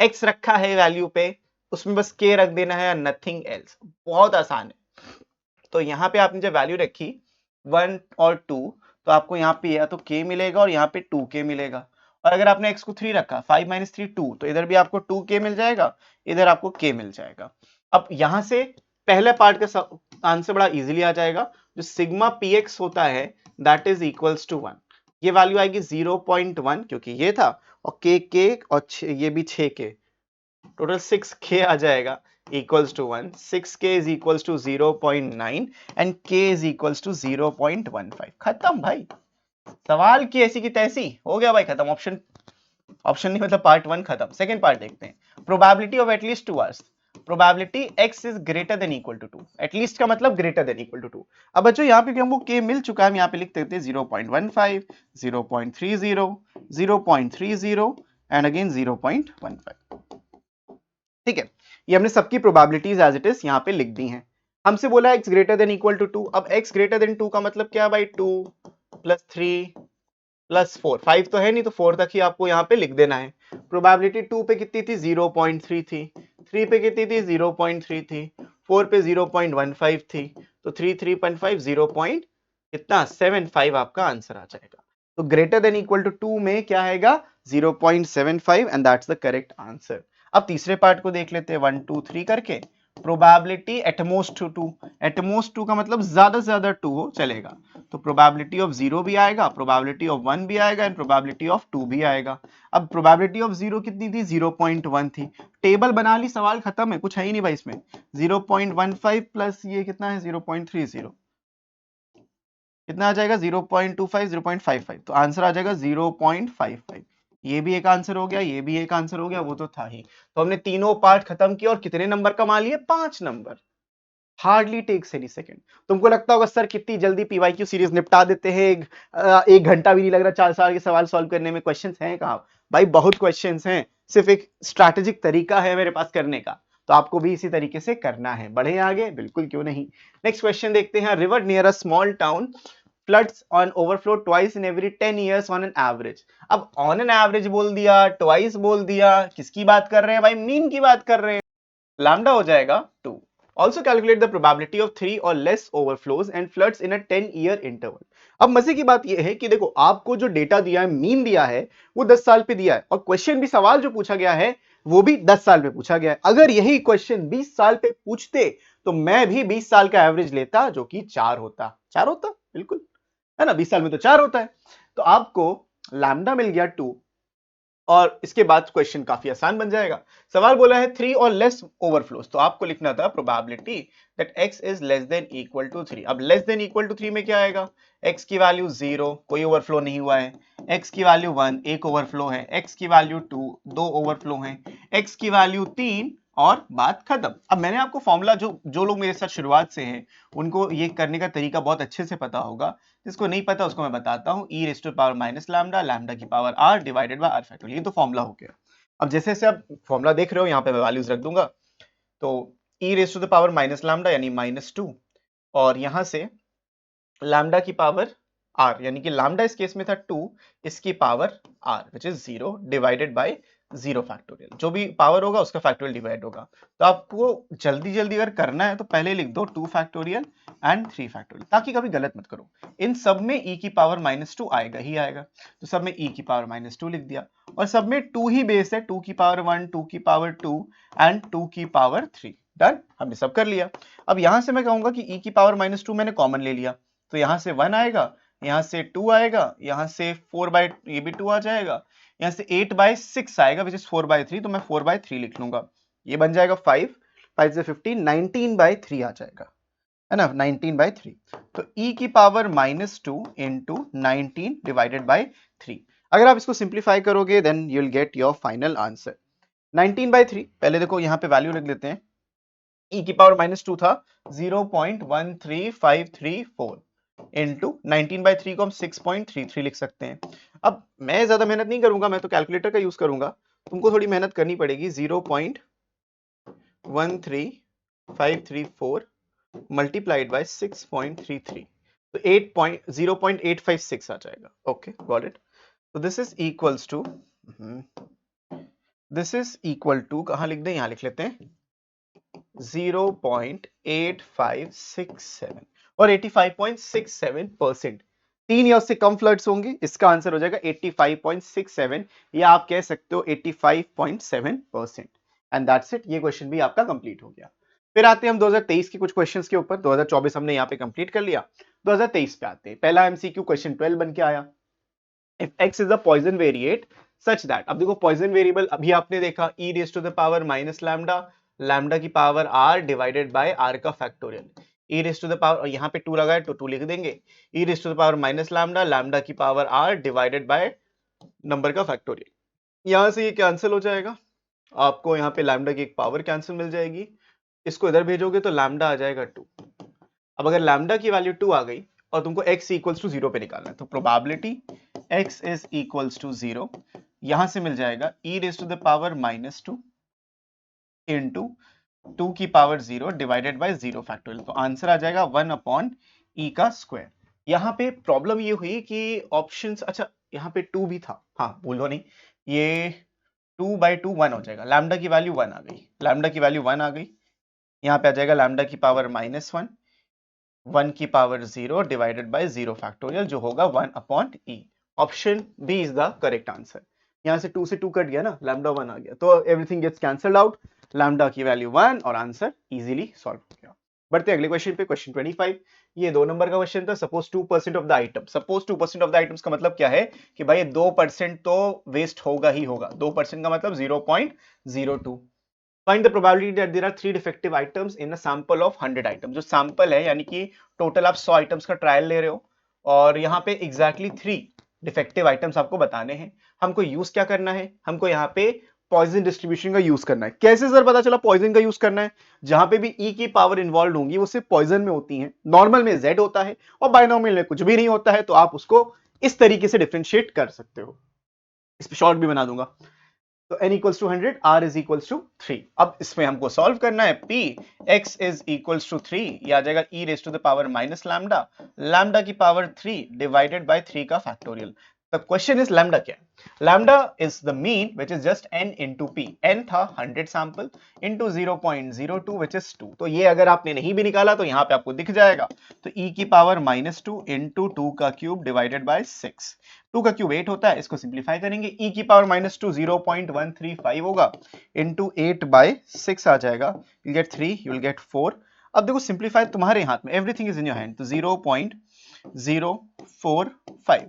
x रखा है वैल्यू पे, उसमें बस k रख देना है, नथिंग एल्स। बहुत आसान है। तो यहाँ पे आपने जब वैल्यू रखी 1 और 2, तो आपको यहाँ पे या तो k मिलेगा और यहाँ पे 2k मिलेगा। और अगर आपने x को 3 रखा, 5 - 3 2, तो इधर भी आपको 2k मिल जाएगा, इधर आपको k मिल जाएगा। अब यहाँ से पहले पार्ट का आंसर बड़ा इजीली आ जाएगा। जो सिग्मा px होता है दैट इज इक्वल्स टू 1। ये वैल्यू आएगी 0.1 क्योंकि ये था, और k और ये भी 6k, टोटल 6k आ जाएगा equals to 1. 6k is equals to 0.9 and k is equals to 0.15. खत्म भाई, सवाल की ऐसी की तैसी, हो गया भाई खत्म। ऑप्शन नहीं मतलब पार्ट 1 खत्म। सेकंड पार्ट देखते हैं, probability of at least 2 hours. Probability x is greater than equal to 2। At least का मतलब ग्रेटर देन इक्वल टू 2। अब बच्चों यहाँ पे हमको k मिल चुका है, हम यहाँ पे लिख देते हैं 0.15, 0.30, 0.30 एंड अगेन 0.15। ठीक है, ये हमने सबकी प्रोबेबिलिटीज एज इट इज यहाँ पे लिख दी हैं। हमसे बोला x greater than equal to 2। अब x ग्रेटर देन 2 का मतलब क्या है भाई, 2 प्लस 3 प्लस 4, 5 तो है नहीं, तो 4 तक ही आपको यहाँ पे लिख देना है। प्रोबेबिलिटी 2 पे कितनी थी, 0.3 थी, 3 पे कितनी थी, 0.3 थी, 4 पे 0.15 थी, तो 3.5 0 कितना 75 आपका आंसर आ जाएगा। तो ग्रेटर देन इक्वल टू 2 में क्या आएगा, 0.75 and that's the correct answer. अब तीसरे पार्ट को देख लेते हैं 1 2 3 करके। प्रोबेबिलिटी एटमोस्ट 2, एटमोस्ट 2 का मतलब ज्यादा से ज्यादा 2 हो चलेगा, तो प्रोबेबिलिटी ऑफ 0 भी आएगा, प्रोबेबिलिटी ऑफ 1 भी आएगा एंड प्रोबेबिलिटी ऑफ 2 भी आएगा। अब प्रोबेबिलिटी ऑफ 0 कितनी थी, 0.1 थी। टेबल बना ली, सवाल खत्म है, कुछ है ही नहीं भाई इसमें। 0.15 प्लस ये कितना है 0.30, कितना आ जाएगा 0.25, 0.55, तो आंसर आ जाएगा 0.55। ये भी एक आंसर हो गया, ये भी एक आंसर हो गया, वो तो था ही। तो हमने तीनों पार्ट खत्म किए और कितने नंबर कमा लिए, 5 number. Hardly takes any second. तुमको लगता होगा सर कितनी जल्दी पीवाईक्यू सीरीज निपटा देते हैं, एक घंटा भी नहीं लग रहा 4 साल के सवाल सॉल्व करने में। क्वेश्चंस हैं कहाँ भाई, बहुत क्वेश्चंस हैं, सिर्फ एक स्ट्रैटेजिक तरीका है मेरे पास करने का, तो आपको भी इसी तरीके से करना है। बढ़े आगे, बिल्कुल क्यों नहीं। नेक्स्ट क्वेश्चन देखते हैं, river near a small town floods on overflow twice in every 10 years on an average। अब on an average बोल दिया, twice बोल दिया, किसकी बात कर रहे हैं भाई, मीन की बात कर रहे हैं। लैम्डा हो जाएगा 2। Also calculate the probability of 3 or less overflows and floods in a 10-year interval। अब मजे की बात यह है कि देखो आपको जो डेटा दिया है, मीन दिया है, वो 10 साल पे दिया है, और क्वेश्चन भी, सवाल जो पूछा गया है वो भी 10 साल पे पूछा गया है। अगर यही क्वेश्चन 20 साल पे पूछते तो मैं भी 20 साल का एवरेज लेता, जो कि 4 होता। 4 होता बिल्कुल, है ना, 20 साल में तो 4 होता है। तो आपको लैम्डा मिल गया 2, और इसके बाद क्वेश्चन काफी आसान बन जाएगा। सवाल बोला है 3 और लेस ओवरफ्लोस, तो आपको लिखना था probability that x is less than equal to 3। अब लेस देन इक्वल टू 3 में क्या आएगा, x की वैल्यू 0, कोई ओवरफ्लो नहीं हुआ है, x की वैल्यू 1, एक ओवरफ्लो है, x की वैल्यू 2, दो ओवरफ्लो हैं, x की वैल्यू 3, और बात खत्म। अब मैंने आपको फॉर्मूला, जो लोग मेरे साथ शुरुआत से हैं उनको ये करने का तरीका बहुत अच्छे से पता होगा, जिसको नहीं पता उसको मैं बताता हूं। e raise to power minus lambda, lambda की power r divided by r factorial, ये तो फॉर्मूला हो गया। अब जैसे जैसे आप फॉर्मूला देख रहे हो, यहाँ पे मैं वैल्यूज रख दूंगा, तो e raise to the power minus lambda यानी -2, और यहां से लैम्डा की पावर r, यानी कि लैम्डा इस केस में था 2, इसकी power r which is 0 divided by 0 factorial, जो भी पावर होगा उसका फैक्टोरियल डिवाइड होगा। तो आपको जल्दी जल्दी अगर करना है तो पहले लिख दो 2 फैक्टोरियल एंड 3 फैक्टोरियल, ताकि कभी गलत मत करो। इन सब में e की पावर -2 आएगा ही आएगा, तो सब में e की पावर -2 लिख दिया, और सब में 2 ही बेस है, 2 की पावर 1, 2 की पावर 2 एंड 2 की पावर 3। डन, हमने सब कर लिया। अब यहां से मैं कहूंगा कि e की पावर -2 मैंने कॉमन ले लिया, तो यहां से 1 आएगा, यहां से 2 आएगा, यहां से 4/, ये भी 2 आ जाएगा, यहां से 8/6 आएगा विच इज 4/3, तो मैं 4/3 लिख लूंगा। ये बन जाएगा 5, 5 से 15, 19/3 आ जाएगा, है ना, 19/3। तो e की पावर -2 इंटू 19 डिवाइडेड बाय 3। अगर आप इसको सिंप्लीफाई करोगे then you will get your final answer 19/3। पहले देखो यहाँ पे वैल्यू लिख लेते हैं, e की पावर -2 था 0.13534 इंटू 19/3 को हम 6.33 लिख सकते हैं। अब मैं ज्यादा मेहनत नहीं करूंगा, मैं तो कैलकुलेटर का यूज करूंगा, तुमको थोड़ी मेहनत करनी पड़ेगी। 0.13534 मल्टीप्लाइड बाय 6.33, तो 0.856 आ जाएगा। Okay, got it. तो दिस इज इक्वल्स टू, कहां लिख दें, यहां लिख लेते हैं 0.8567 और 85.67%। 3 या उससे कम फ्लड्स होंगे, इसका आंसर हो जाएगा 85.67 या आप कह सकते हो 85.7%। एंड दैट्स इट, ये क्वेश्चन भी आपका कंप्लीट हो गया। फिर आते हैं हम 2023 के कुछ क्वेश्चंस के ऊपर। 2024 हमने यहाँ पे कंप्लीट कर लिया, 2023 पे आते हैं। पहला एमसीक्यू क्वेश्चन 12 बन के आया, if x is a Poisson variate such that. अब देखो पॉइजन वेरिएबल अभी आपने देखा e raise to the power minus lambda, lambda की power r divided by r का factorial, e raise to the power, और यहाँ पे 2 लगाए तो 2 लिख देंगे, e raise to the power minus lambda, lambda की power r divided by number का फैक्टोरियल। यहां से ये कैंसिल हो जाएगा, आपको यहाँ पे लैम्डा की एक पावर कैंसिल मिल जाएगी, इसको इधर भेजोगे तो लैम्डा आ जाएगा 2। अब अगर लैम्डा की वैल्यू 2 आ गई और तुमको x इक्वल्स टू 0 पे निकालना है, तो probability x is equals to 0 यहां से मिल जाएगा e raise to the power minus 2 into 2 की पावर 0 डिवाइडेड बाय 0 फैक्टोरियल, तो आंसर आ जाएगा 1 अपॉन e का स्क्वायर। यहाँ पे प्रॉब्लम ये हुई कि ऑप्शंस, अच्छा यहाँ पे 2 भी था, हाँ भूलो नहीं, ये 2/2 1 हो जाएगा, लैम्डा की वैल्यू 1 आ गई, लैम्डा की वैल्यू 1 आ गई, यहाँ पे आ जाएगा लैम्डा की पावर -1, 1 की पावर 0 डिवाइडेड बाय 0 फैक्टोरियल, जो होगा 1 upon e। Option B is the correct answer. यहां से 2 से 2 कट गया ना, लैम्डा 1 आ गया, तो everything gets cancelled out, lambda की वैल्यू 1 और आंसर इजीली सॉल्व हो गया। बढ़ते अगले क्वेश्चन पे, क्वेश्चन 25। ये 2 नंबर का क्वेश्चन था। Suppose 2% of the item, suppose 2% of the items का मतलब क्या है कि भाई 2% तो वेस्ट होगा ही होगा, 2% का मतलब 0.02। Find the probability that there are 3 defective items in a sample of 100 items। जो सैंपल है यानी कि टोटल आप 100 आइटम्स का ट्रायल ले रहे हो और यहाँ पे एग्जैक्टली 3 डिफेक्टिव आइटम्स आपको बताने हैं। हमको यूज क्या करना है, हमको यहाँ पे पॉइजन डिस्ट्रीब्यूशन का यूज करना है। कैसे सर पता चला पॉइजन का यूज करना है? जहां पे भी ई की पावर इन्वॉल्व होंगी वो सिर्फ पॉइजन में होती हैं, नॉर्मल में जेड होता है और बाइनोमियल में कुछ भी नहीं होता है, तो आप उसको इस तरीके से डिफरेंशिएट कर सकते हो। इस पे शॉर्ट भी बना दूंगा। तो n equals to 100, r is equals to 3। अब इसमें हमको सॉल्व करना है, p x is equals to 3, ये आ जाएगा e raise to the power minus lambda, lambda की पावर 3 डिवाइडेड बाय 3 का factorial. The question is lambda क्या है? Lambda is the mean which is just n into p। n था 100 sample into 0.02 which is 2। तो ये अगर आपने नहीं भी निकाला तो यहाँ पे आपको दिख जाएगा। तो e की पावर -2 इनटू 2 का क्यूब डिवाइडेड बाय 6। 2 का क्यूब 8 होता है, इसको सिंप्लीफाई करेंगे, e की पावर -2 0.135 होगा इनटू 8/6 आ जाएगा, you get 3, you will gate 4। अब देखो सिंप्लीफाई तुम्हारे हाथ में, everything is in your hand, तो 0.045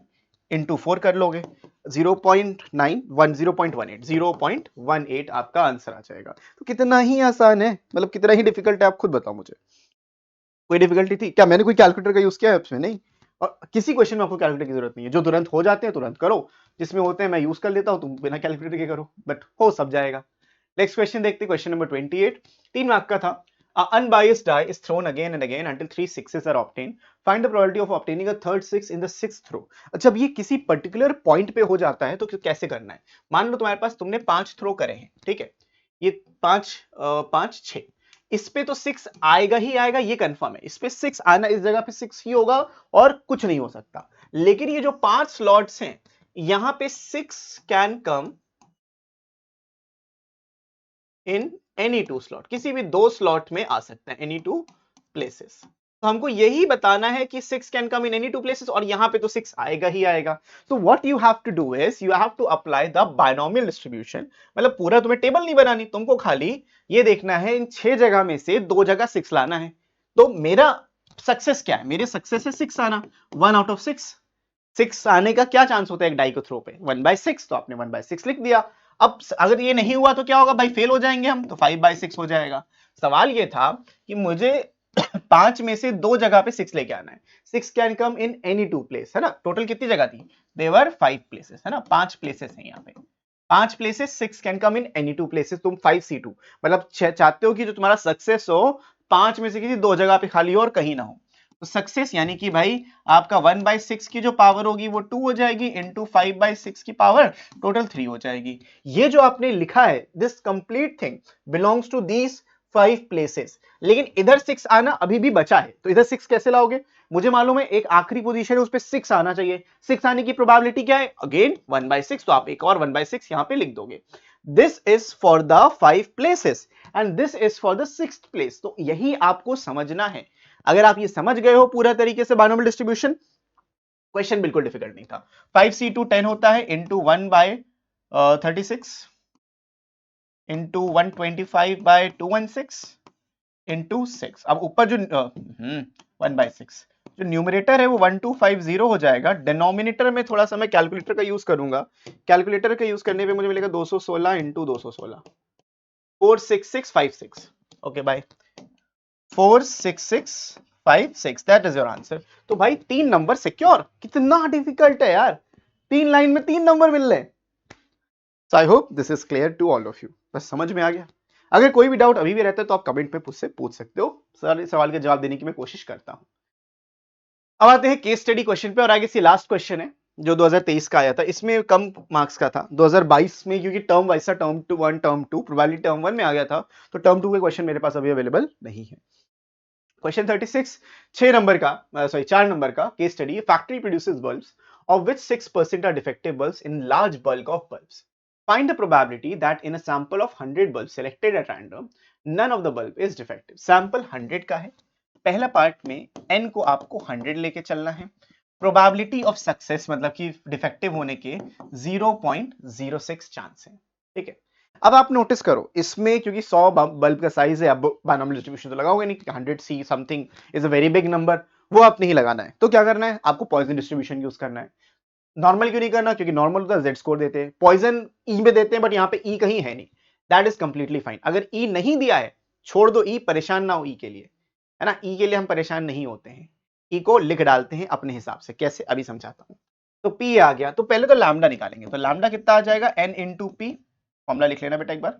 इनटू 4 कर लोगे, 0.18 आपका आंसर आ जाएगा। तो कितना ही आसान है, मतलब कितना ही डिफिकल्ट है, आप खुद बताओ मुझे। कोई डिफिकल्टी थी क्या? मैंने कोई कैलकुलेटर का यूज किया है उसमें? नहीं। और किसी क्वेश्चन में आपको कैलकुलेटर की जरूरत नहीं है, जो तुरंत हो जाते हैं तुरंत करो, जिसमें होते हैं मैं यूज कर लेता हूं, तुम बिना कैलकुलेटर के करो, बट हो सब जाएगा। नेक्स्ट क्वेश्चन देखते हैं, क्वेश्चन नंबर 28, 3 मार्क का था। Unbiased die is thrown again and again until 3 sixes are obtained. Find the probability of obtaining a third six in the sixth throw। अच्छा, अब ये किसी पर्टिकुलर पॉइंट पे हो जाता है तो कैसे करना है? मान लो तुम्हारे पास, तुमने 5 थ्रो करे हैं, ठीक है, ये 5 6, इस पे तो 6 आएगा ही आएगा, ये कंफर्म है, इस पे 6 आना, इस जगह पे 6 ही होगा और कुछ नहीं हो सकता। लेकिन ये जो 5 स्लॉट्स हैं, यहां पे 6 can come in any 2 slot, किसी भी 2 स्लॉट में आ सकता है, एनी 2 प्लेसेस। तो हमको यही बताना है कि 6 can come in any 2 places, और यहां पे तो 6 आएगा ही आएगा। तो what you have to do is you have to apply the binomial distribution. मतलब पूरा तुम्हें टेबल नहीं बनानी, तुमको खाली ये देखना है इन 6 जगह में से 2 जगह 6 लाना है। तो मेरा सक्सेस क्या है? मेरे सक्सेस है 6 आना, 1 आउट ऑफ 6। 6 आने का क्या चांस होता है एक डाई को थ्रो पे? 1/6, तो आपने 1/6 लिख दिया। अब अगर ये नहीं हुआ तो क्या होगा भाई? फेल हो जाएंगे हम, तो 5/6 हो जाएगा। सवाल ये था कि मुझे 5 में से 2 जगह पे 6 लेके आना है। 6 can come in any 2 place, है ना? टोटल कितनी जगह थी? देवर 5 प्लेसेस, है ना? 5 प्लेसेस हैं यहाँ पे, 5 places, 6 can come in any 2 places. तुम 5C2 मतलब चाहते हो कि जो तुम्हारा सक्सेस हो 5 में से किसी 2 जगह पे खाली हो और कहीं ना हो। तो सक्सेस यानी कि भाई आपका 1/6 की जो पावर होगी वो 2 हो जाएगी इंटू 5/6 की पावर टोटल 3 हो जाएगी। ये जो आपने लिखा है, this complete thing belongs to these 5 places. लेकिन इधर 6 आना अभी भी बचा है, तो इधर 6 कैसे लाओगे? मुझे मालूम है एक आखिरी पोजीशन है, उस पे 6 आना चाहिए। 6 आने की प्रोबेबिलिटी क्या है? अगेन 1/6, तो आप एक और 1/6 यहां पे लिख दोगे। This is for the 5 places and this is for the 6th place. तो यही आपको समझना है। अगर आप ये समझ गए हो पूरा तरीके से बायनोमियल डिस्ट्रीब्यूशन, क्वेश्चन बिल्कुल डिफिकल्ट नहीं था। 5c2 10 होता है इंटू 1/36 इंटू 125/216 इंटू 6। अब ऊपर जो 1/6 जो न्यूमरेटर है वो 1250 हो जाएगा। डिनोमिनेटर में थोड़ा सा मैं कैलकुलेटर का यूज करूंगा। कैलकुलेटर का यूज करने पे मुझे मिलेगा 216 into 216 46656। Okay by 46656, that is your answer. तो भाई 3 नंबर सिक्योर। कितना डिफिकल्ट है यार, 3 लाइन में 3 नंबर मिल रहे। So I hope this is clear to all of you. बस समझ में आ गया। अगर कोई भी डाउट अभी भी रहता है तो आप कमेंट पे मुझसे पूछ सकते हो। सारे सवाल के जवाब देने की मैं कोशिश करता हूं। अब आते हैं केस स्टडी क्वेश्चन पे, और आगे से लास्ट क्वेश्चन है जो 2023 का आया था। इसमें कम मार्क्स का था। 2022 में क्योंकि टर्म वाइज था, टर्म 1 टर्म 2 प्रोबेबिलिटी टर्म 1 में आ गया था, तो टर्म 2 के क्वेश्चन मेरे पास अभी अवेलेबल नहीं है। क्वेश्चन 36 6 नंबर का, सॉरी 4 नंबर का case study. Factory produces bulbs of which 6% are defective bulbs in large bulk of bulbs. Find the probability that in a sample of 100 bulbs selected at random, none of the bulb is defective. Sample 100 का है। पहला part में n को आपको 100 लेके चलना है। Probability of success मतलब कि डिफेक्टिव होने के 0.06 चांस है। ठीक है। अब आप नोटिस करो इसमें, क्योंकि 100 बल्ब का साइज है, अब बायनोमियल डिस्ट्रीब्यूशन तो लगाओगे नहीं, 100 see something is a very big number, वो आप नहीं लगाना है। तो क्या करना है, आपको पॉइजन डिस्ट्रीब्यूशन यूज करना है। नॉर्मल क्यों नहीं करना, क्योंकि नॉर्मल होता है जेड स्कोर देते हैं, पॉइजन ई में देते हैं, बट यहाँ पे ई कहीं है नहीं। That is completely fine. अगर ई नहीं दिया है छोड़ दो, ई परेशान ना हो ई के लिए, है ना। ई के लिए हम परेशान नहीं होते हैं, ई को लिख डालते हैं अपने हिसाब से। कैसे, अभी समझाता हूं। तो पी आ गया, तो पहले तो लैम्डा निकालेंगे। तो लैम्डा कितना आ जाएगा, एन इंटू पी। फॉर्मूला लिख लेना बेटा एक बार,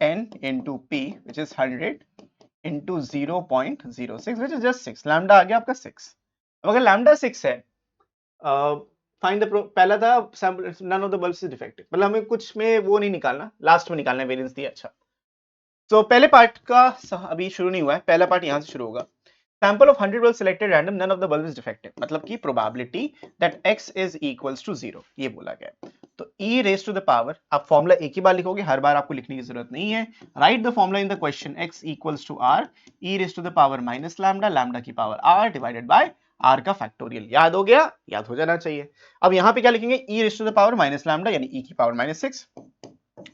n into p which is 100 into 0.06 which is just 6। Lambda आ गया आपका 6। अब अगर लैम्डा 6 है, फाइंड द पहला था sample none of the bulbs is defective, मतलब हमें कुछ में वो नहीं निकालना, लास्ट में निकालना है वेरिएंस दिया। अच्छा, तो पहले पार्ट का अभी शुरू नहीं हुआ है, पहला पार्ट यहां से शुरू होगा। Sample of 100 bulbs selected random, none of the bulb is defective, मतलब कि probability that x is equals to 0 ये बोला गया है। तो e raised to the power, आप फॉर्मूला एक ही बार लिखोगे, हर बार आपको लिखने की जरूरत नहीं है। Right the formula in the question, x equals to r e raised to the power minus lambda, lambda की power r divided by r का फैक्टोरियल। याद हो गया, याद हो जाना चाहिए। अब यहाँ पे क्या लिखेंगे, e raised to the power minus lambda यानी e की पावर माइनस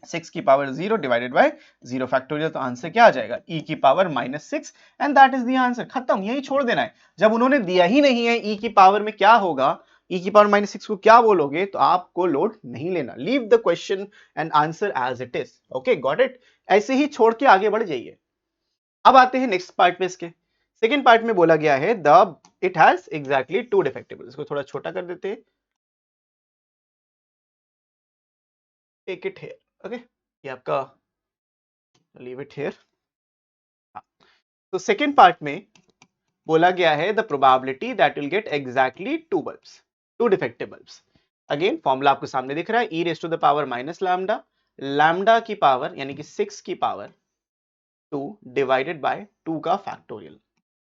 6 की पावर 0 डिवाइडेड बाय 0 फैक्टोरियल। तो आंसर क्या आ जाएगा, e की power -6, and that is the answer. खत्म, यही छोड़ देना है। जब उन्होंने दिया ही नहीं है e की पावर में क्या होगा, e की पावर -6 को क्या बोलोगे, तो आपको लोड नहीं लेना। Leave the question and answer as it is. Okay, got it. ऐसे ही छोड़ के आगे बढ़ जाइए। अब आते हैं नेक्स्ट पार्ट पे। इसके सेकेंड पार्ट में बोला गया है the it has exactly 2 defective. इसको थोड़ा छोटा कर देते हैं, टेक इट हियर। ओके, ये आपका, लीव इट हियर। तो सेकेंड पार्ट में बोला गया है the probability that will get exactly 2 bulbs, 2 defective bulbs. Again formula आपको सामने दिख रहा है, e raise to the power minus lambda, lambda की पावर यानी कि 6 की पावर 2 डिवाइडेड बाय 2 का फैक्टोरियल।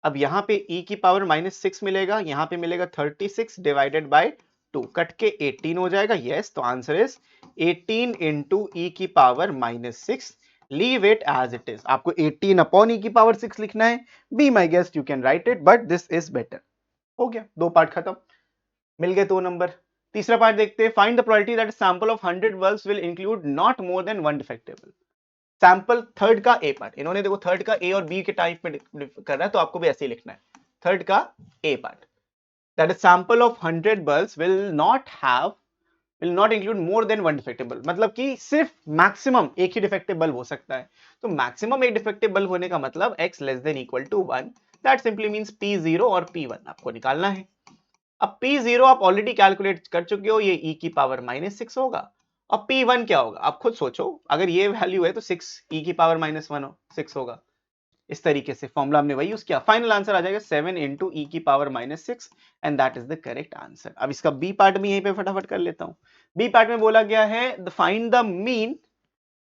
अब यहाँ पे e की पावर -6 मिलेगा, यहाँ पे मिलेगा 36 डिवाइडेड बाय 2, कट के 18 हो जाएगा। यस, तो आंसर इज 18 इंटू ई की power -6। Leave it as it is. आपको 18 अपॉन ई की पावर 6 लिखना है। Be my guest, you can write it, but this is better. हो गया, 2 पार्ट खत्म, मिल गए 2 नंबर। तीसरा पार्ट देखते हैं। Find the probability that sample of 100 bulbs will include not more than 1 defective bulb. Sample third का ए पार्ट, इन्होंने देखो थर्ड का ए और बी के टाइप में कर रहा है, तो आपको भी ऐसे ही लिखना है। थर्ड का A part, that is sample of 100 bulbs will not include more than 1 defective bulb, मतलब कि सिर्फ मैक्सिमम एक ही डिफेक्टिव बल्ब हो सकता है। तो मैक्सिमम एक डिफेक्टिव बल्ब होने का मतलब x less than equal to 1, that simply means P0 और P1 आपको निकालना है। अब P0 आप ऑलरेडी कैलकुलेट कर चुके हो, ये e की पावर -6 होगा। अब P1 क्या होगा, आप खुद सोचो। अगर ये वैल्यू है तो 6 e की पावर -6 होगा। इस तरीके से फॉर्मूला हमने वही यूज किया। फाइनल आंसर आ जाएगा 7 इंटू ई की power -6, and that is the correct answer. अब इसका बी पार्ट भी यहीं पे फटाफट कर लेता हूं। बी पार्ट में बोला गया है find the mean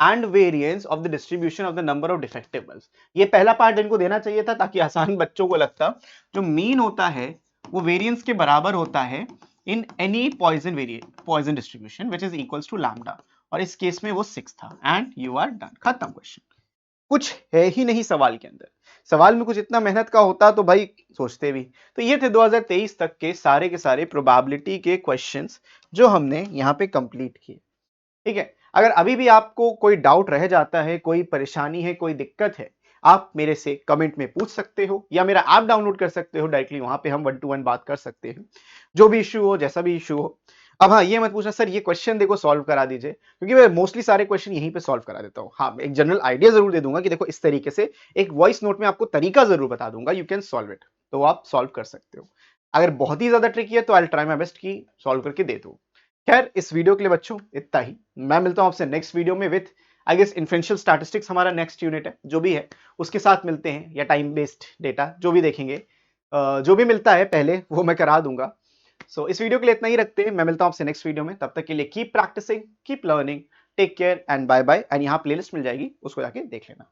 and variance of the distribution of the number of defective bulbs. ये पहला पार्ट इनको देना चाहिए था ताकि आसान बच्चों को लगता। जो मीन होता है वो वेरिएंस के बराबर होता है in any Poisson distribution which is equals to lambda. और इस केस में वो 6 था एंड यू आर डन, खत्म क्वेश्चन। कुछ है ही नहीं सवाल के अंदर। सवाल में कुछ इतना मेहनत का होता तो भाई सोचते भी। तो ये थे 2023 तक के सारे प्रोबेबिलिटी के क्वेश्चंस जो हमने यहाँ पे कंप्लीट किए। ठीक है, अगर अभी भी आपको कोई डाउट रह जाता है, कोई परेशानी है, कोई दिक्कत है, आप मेरे से कमेंट में पूछ सकते हो या मेरा ऐप डाउनलोड कर सकते हो डायरेक्टली, वहां पे हम 1 to 1 बात कर सकते हैं, जो भी इश्यू हो, जैसा भी इश्यू हो। अब हाँ, ये मत पूछना सर ये क्वेश्चन देखो सॉल्व करा दीजिए, क्योंकि मैं मोस्टली सारे क्वेश्चन यहीं पे सॉल्व करा देता हूँ। हाँ, एक जनरल आइडिया जरूर दे दूंगा कि देखो इस तरीके से, एक वॉइस नोट में आपको तरीका जरूर बता दूंगा, यू कैन सॉल्व इट, तो आप सॉल्व कर सकते हो। अगर बहुत ही ज्यादा ट्रिकी है तो आई ट्राई माई बेस्ट की सॉल्व करके दे दूं। खैर, इस वीडियो के लिए बच्चों इतना ही। मैं मिलता हूं आपसे नेक्स्ट वीडियो में विथ आई गेस इन्फेंशियल स्टैटिस्टिक्स, हमारा नेक्स्ट यूनिट है जो भी है, उसके साथ मिलते हैं, या टाइम बेस्ड डेटा जो भी देखेंगे। जो भी मिलता है पहले वो मैं करा दूंगा। सो इस वीडियो के लिए इतना ही रखते हैं। मैं मिलता हूं आपसे नेक्स्ट वीडियो में, तब तक के लिए keep practising, keep learning, take care and bye bye. And यहाँ प्लेलिस्ट मिल जाएगी, उसको जाके देख लेना।